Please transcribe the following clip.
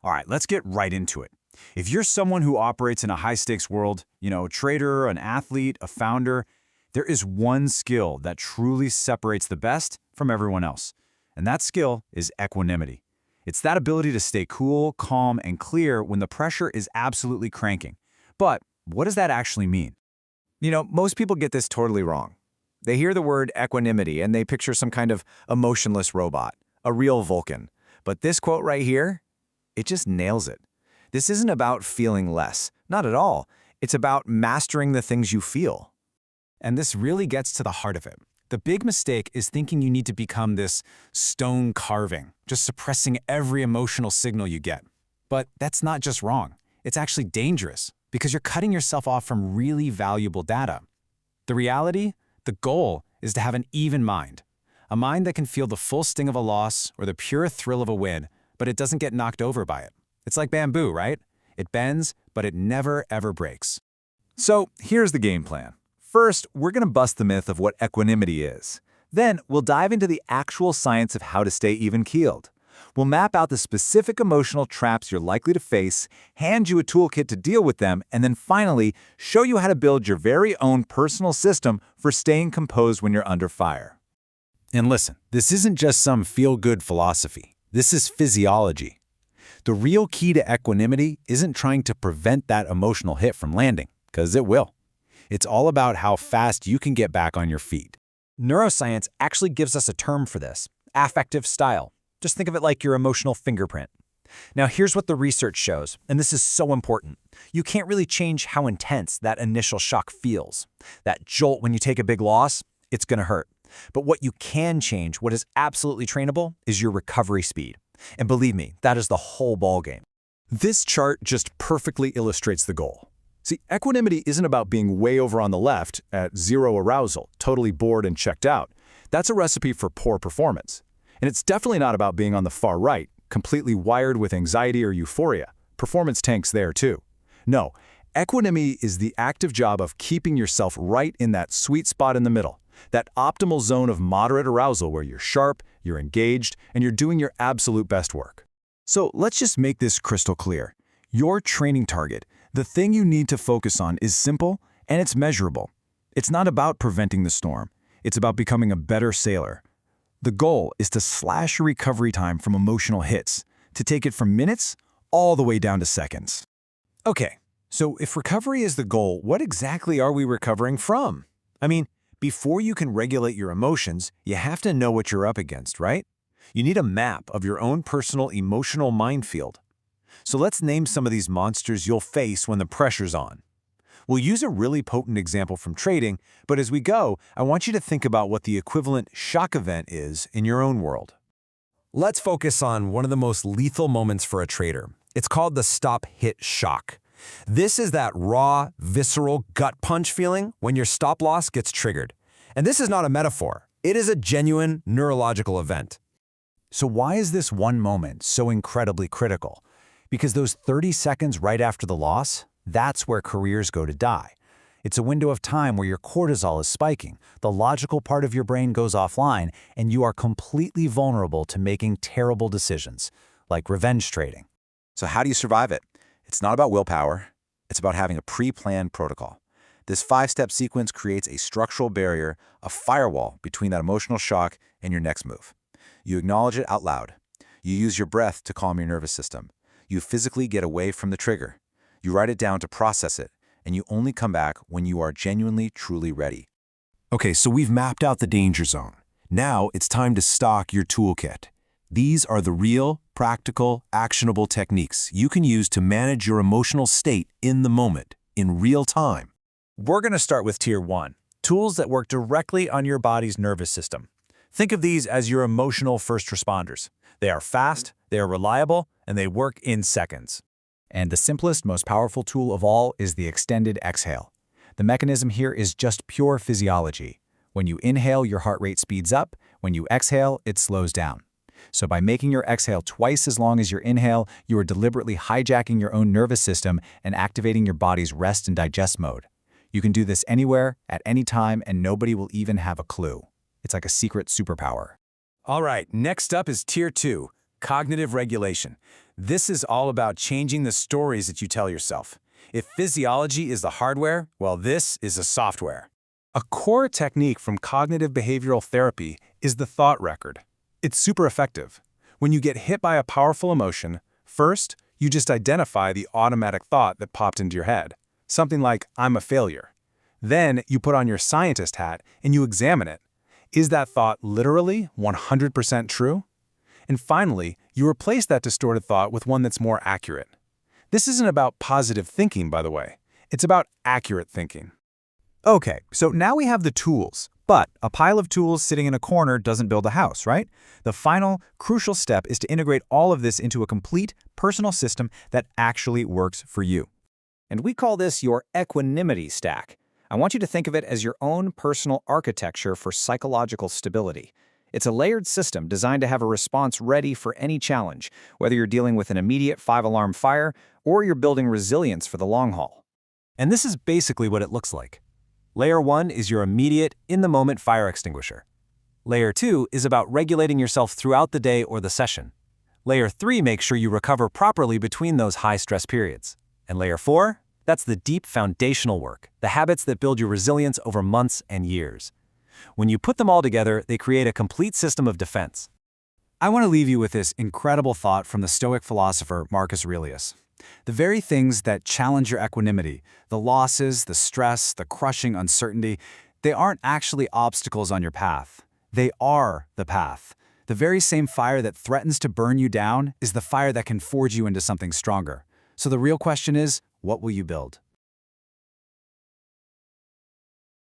All right, let's get right into it. If you're someone who operates in a high-stakes world, a trader, an athlete, a founder, there is one skill that truly separates the best from everyone else. And that skill is equanimity. It's that ability to stay cool, calm, and clear when the pressure is absolutely cranking. But what does that actually mean? Most people get this totally wrong. They hear the word equanimity and they picture some kind of emotionless robot, a real Vulcan. But this quote right here, it just nails it. This isn't about feeling less, not at all. It's about mastering the things you feel. And this really gets to the heart of it. The big mistake is thinking you need to become this stone carving, just suppressing every emotional signal you get. But that's not just wrong. It's actually dangerous because you're cutting yourself off from really valuable data. The reality, the goal, is to have an even mind. A mind that can feel the full sting of a loss or the pure thrill of a win, but it doesn't get knocked over by it. It's like bamboo, right? It bends, but it never, ever breaks. So here's the game plan. First, we're going to bust the myth of what equanimity is. Then, we'll dive into the actual science of how to stay even-keeled. We'll map out the specific emotional traps you're likely to face, hand you a toolkit to deal with them, and then finally, show you how to build your very own personal system for staying composed when you're under fire. And listen, this isn't just some feel-good philosophy. This is physiology. The real key to equanimity isn't trying to prevent that emotional hit from landing, because it will. It's all about how fast you can get back on your feet. Neuroscience actually gives us a term for this, affective style. Just think of it like your emotional fingerprint. Now here's what the research shows, and this is so important. You can't really change how intense that initial shock feels. That jolt when you take a big loss, it's going to hurt. But what you can change, what is absolutely trainable, is your recovery speed. And believe me, that is the whole ballgame. This chart just perfectly illustrates the goal. See, equanimity isn't about being way over on the left at zero arousal, totally bored and checked out. That's a recipe for poor performance. And it's definitely not about being on the far right, completely wired with anxiety or euphoria. Performance tanks there too. No, equanimity is the active job of keeping yourself right in that sweet spot in the middle, that optimal zone of moderate arousal where you're sharp, you're engaged, and you're doing your absolute best work. So let's just make this crystal clear. Your training target, the thing you need to focus on, is simple and it's measurable. It's not about preventing the storm. It's about becoming a better sailor. The goal is to slash your recovery time from emotional hits, to take it from minutes all the way down to seconds. Okay, so if recovery is the goal, what exactly are we recovering from? I mean, before you can regulate your emotions, you have to know what you're up against, right? You need a map of your own personal emotional minefield. So let's name some of these monsters you'll face when the pressure's on. We'll use a really potent example from trading, but as we go, I want you to think about what the equivalent shock event is in your own world. Let's focus on one of the most lethal moments for a trader. It's called the stop-hit shock. This is that raw, visceral gut punch feeling when your stop-loss gets triggered. And this is not a metaphor. It is a genuine neurological event. So why is this one moment so incredibly critical? Because those 30 seconds right after the loss, that's where careers go to die. It's a window of time where your cortisol is spiking, the logical part of your brain goes offline, and you are completely vulnerable to making terrible decisions, like revenge trading. So how do you survive it? It's not about willpower. It's about having a pre-planned protocol. This 5-step sequence creates a structural barrier, a firewall between that emotional shock and your next move. You acknowledge it out loud. You use your breath to calm your nervous system. You physically get away from the trigger. You write it down to process it, and you only come back when you are genuinely, truly ready. Okay, so we've mapped out the danger zone. Now it's time to stock your toolkit. These are the real, practical, actionable techniques you can use to manage your emotional state in the moment, in real time. We're going to start with Tier 1, tools that work directly on your body's nervous system. Think of these as your emotional first responders. They are fast, they are reliable, and they work in seconds. And the simplest, most powerful tool of all is the extended exhale. The mechanism here is just pure physiology. When you inhale, your heart rate speeds up. When you exhale, it slows down. So by making your exhale twice as long as your inhale, you are deliberately hijacking your own nervous system and activating your body's rest and digest mode. You can do this anywhere, at any time, and nobody will even have a clue. It's like a secret superpower. All right, next up is Tier 2, cognitive regulation. This is all about changing the stories that you tell yourself. If physiology is the hardware, well, this is the software. A core technique from cognitive behavioral therapy is the thought record. It's super effective. When you get hit by a powerful emotion, first, you just identify the automatic thought that popped into your head. Something like, I'm a failure. Then you put on your scientist hat and you examine it. Is that thought literally 100% true? And finally, you replace that distorted thought with one that's more accurate. This isn't about positive thinking, by the way. It's about accurate thinking. Okay, so now we have the tools, but a pile of tools sitting in a corner doesn't build a house, right? The final, crucial step is to integrate all of this into a complete, personal system that actually works for you. And we call this your equanimity stack. I want you to think of it as your own personal architecture for psychological stability. It's a layered system designed to have a response ready for any challenge, whether you're dealing with an immediate 5-alarm fire or you're building resilience for the long haul. And this is basically what it looks like. Layer 1 is your immediate, in-the-moment fire extinguisher. Layer 2 is about regulating yourself throughout the day or the session. Layer 3 makes sure you recover properly between those high-stress periods. And Layer 4, that's the deep foundational work, the habits that build your resilience over months and years. When you put them all together, they create a complete system of defense. I want to leave you with this incredible thought from the Stoic philosopher Marcus Aurelius. The very things that challenge your equanimity, the losses, the stress, the crushing uncertainty, they aren't actually obstacles on your path. They are the path. The very same fire that threatens to burn you down is the fire that can forge you into something stronger. So the real question is, what will you build?